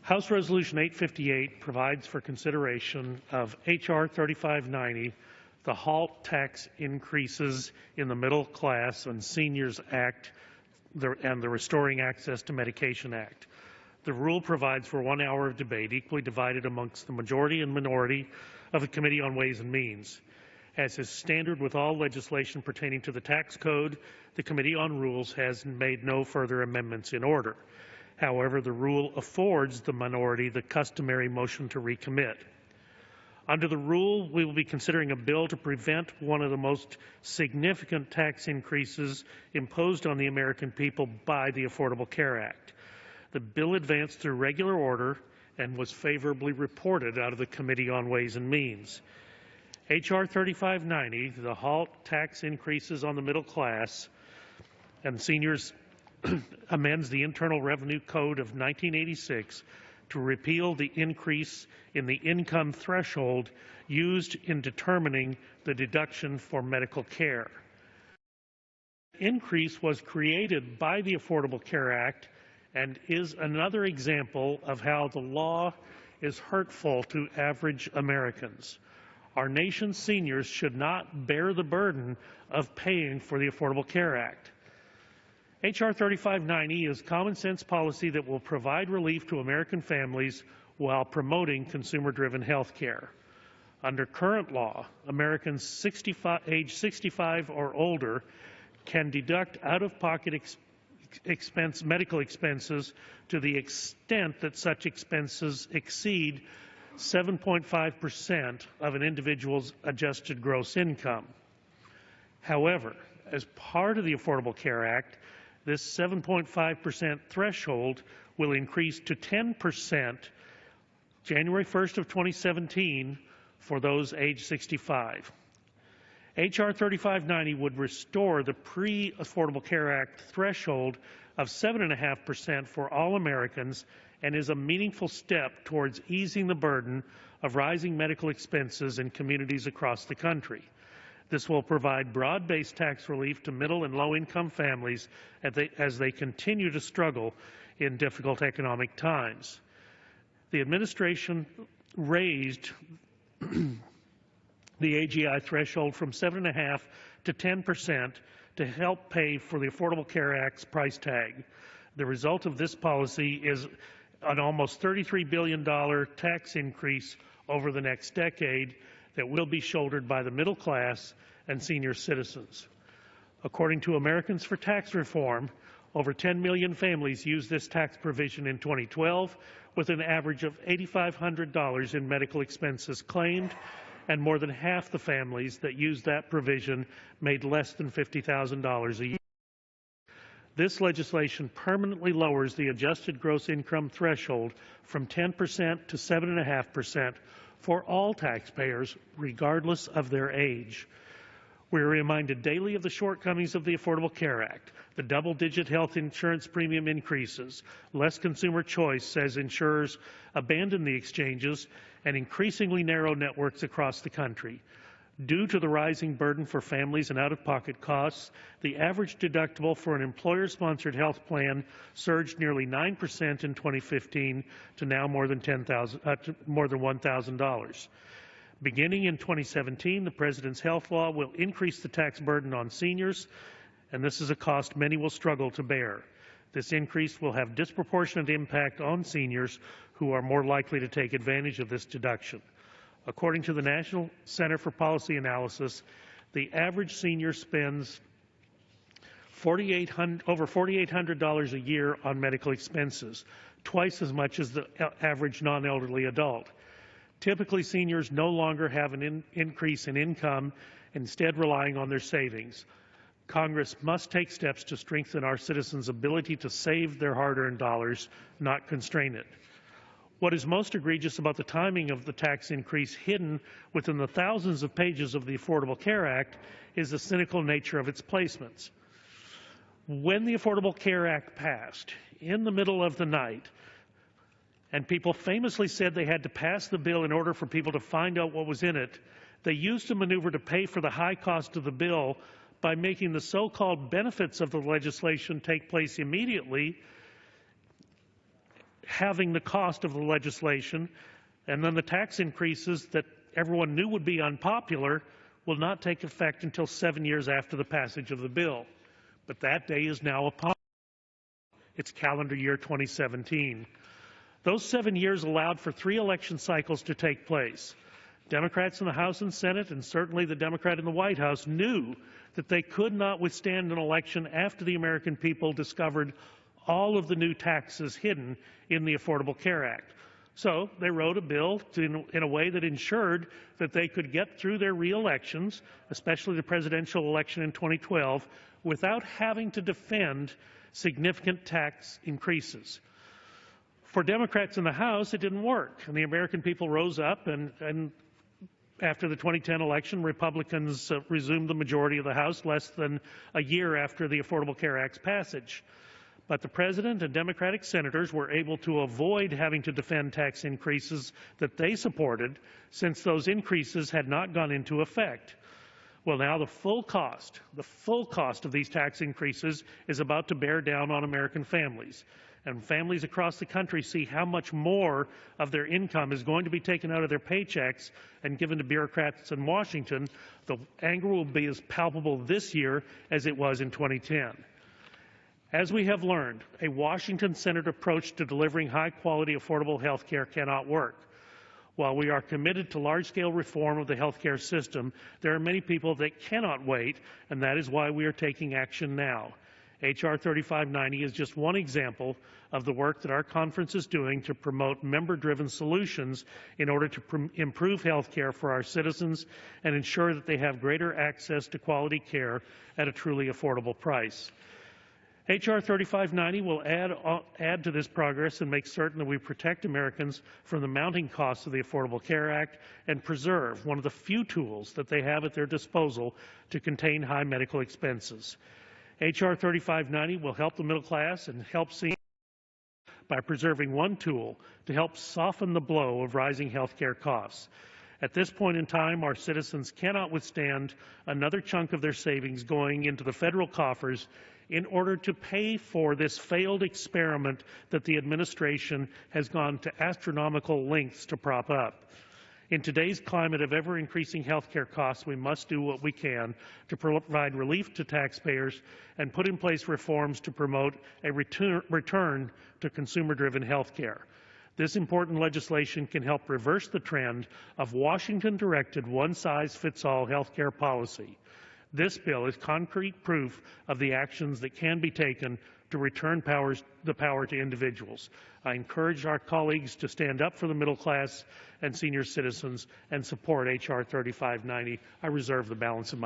House Resolution 858 provides for consideration of H.R. 3590, the Halt tax increases in the Middle Class and Seniors Act, and the Restoring Access to Medication Act. The rule provides for 1 hour of debate, equally divided amongst the majority and minority of the Committee on Ways and Means. As is standard with all legislation pertaining to the tax code, the Committee on Rules has made no further amendments in order. However, the rule affords the minority the customary motion to recommit. Under the rule, we will be considering a bill to prevent one of the most significant tax increases imposed on the American people by the Affordable Care Act. The bill advanced through regular order and was favorably reported out of the Committee on Ways and Means. H.R. 3590, the Halt tax increases on the middle class and seniors, amends the Internal Revenue Code of 1986 to repeal the increase in the income threshold used in determining the deduction for medical care. The increase was created by the Affordable Care Act and is another example of how the law is hurtful to average Americans. Our nation's seniors should not bear the burden of paying for the Affordable Care Act. H.R. 3590 is common sense policy that will provide relief to American families while promoting consumer-driven health care. Under current law, Americans age 65 or older can deduct out-of-pocket medical expenses to the extent that such expenses exceed 7.5% of an individual's adjusted gross income. However, as part of the Affordable Care Act, this 7.5% threshold will increase to 10% January 1st of 2017 for those age 65. H.R. 3590 would restore the pre-Affordable Care Act threshold of 7.5% for all Americans and is a meaningful step towards easing the burden of rising medical expenses in communities across the country. This will provide broad-based tax relief to middle and low-income families as they continue to struggle in difficult economic times. The administration raised the AGI threshold from 7.5% to 10% to help pay for the Affordable Care Act's price tag. The result of this policy is an almost $33 billion tax increase over the next decade that will be shouldered by the middle class and senior citizens. According to Americans for Tax Reform, over 10 million families used this tax provision in 2012, with an average of $8,500 in medical expenses claimed, and more than half the families that used that provision made less than $50,000 a year. This legislation permanently lowers the adjusted gross income threshold from 10% to 7.5% for all taxpayers, regardless of their age. We are reminded daily of the shortcomings of the Affordable Care Act, the double-digit health insurance premium increases, less consumer choice as insurers abandon the exchanges, and increasingly narrow networks across the country. Due to the rising burden for families and out-of-pocket costs, the average deductible for an employer-sponsored health plan surged nearly 9% in 2015 to now more than $1,000. Beginning in 2017, the President's health law will increase the tax burden on seniors, and this is a cost many will struggle to bear. This increase will have disproportionate impact on seniors who are more likely to take advantage of this deduction. According to the National Center for Policy Analysis, the average senior spends over $4,800 a year on medical expenses, twice as much as the average non-elderly adult. Typically, seniors no longer have an increase in income, instead relying on their savings. Congress must take steps to strengthen our citizens' ability to save their hard-earned dollars, not constrain it. What is most egregious about the timing of the tax increase hidden within the thousands of pages of the Affordable Care Act is the cynical nature of its placements. When the Affordable Care Act passed, in the middle of the night, and people famously said they had to pass the bill in order for people to find out what was in it, they used a maneuver to pay for the high cost of the bill by making the so-called benefits of the legislation take place immediately halving the cost of the legislation, and then the tax increases that everyone knew would be unpopular will not take effect until 7 years after the passage of the bill. But that day is now upon us. It's calendar year 2017. Those 7 years allowed for 3 election cycles to take place. Democrats in the House and Senate, and certainly the Democrat in the White House, knew that they could not withstand an election after the American people discovered all of the new taxes hidden in the Affordable Care Act. So they wrote a bill in a way that ensured that they could get through their re-elections, especially the presidential election in 2012, without having to defend significant tax increases. For Democrats in the House, it didn't work, and the American people rose up, and after the 2010 election, Republicans resumed the majority of the House less than a year after the Affordable Care Act's passage. But the President and Democratic senators were able to avoid having to defend tax increases that they supported, since those increases had not gone into effect. Well, now the full cost of these tax increases is about to bear down on American families. And families across the country see how much more of their income is going to be taken out of their paychecks and given to bureaucrats in Washington. The anger will be as palpable this year as it was in 2010. As we have learned, a Washington-centered approach to delivering high-quality, affordable health care cannot work. While we are committed to large-scale reform of the health care system, there are many people that cannot wait, and that is why we are taking action now. H.R. 3590 is just one example of the work that our conference is doing to promote member-driven solutions in order to improve health care for our citizens and ensure that they have greater access to quality care at a truly affordable price. H.R. 3590 will add to this progress and make certain that we protect Americans from the mounting costs of the Affordable Care Act and preserve one of the few tools that they have at their disposal to contain high medical expenses. H.R. 3590 will help the middle class and help seniors by preserving one tool to help soften the blow of rising health care costs. At this point in time, our citizens cannot withstand another chunk of their savings going into the federal coffers in order to pay for this failed experiment that the administration has gone to astronomical lengths to prop up. In today's climate of ever-increasing health care costs, we must do what we can to provide relief to taxpayers and put in place reforms to promote a return to consumer-driven health care. This important legislation can help reverse the trend of Washington-directed one-size-fits-all health care policy. This bill is concrete proof of the actions that can be taken to return the power to individuals. I encourage our colleagues to stand up for the middle class and senior citizens and support H.R. 3590. I reserve the balance of my time.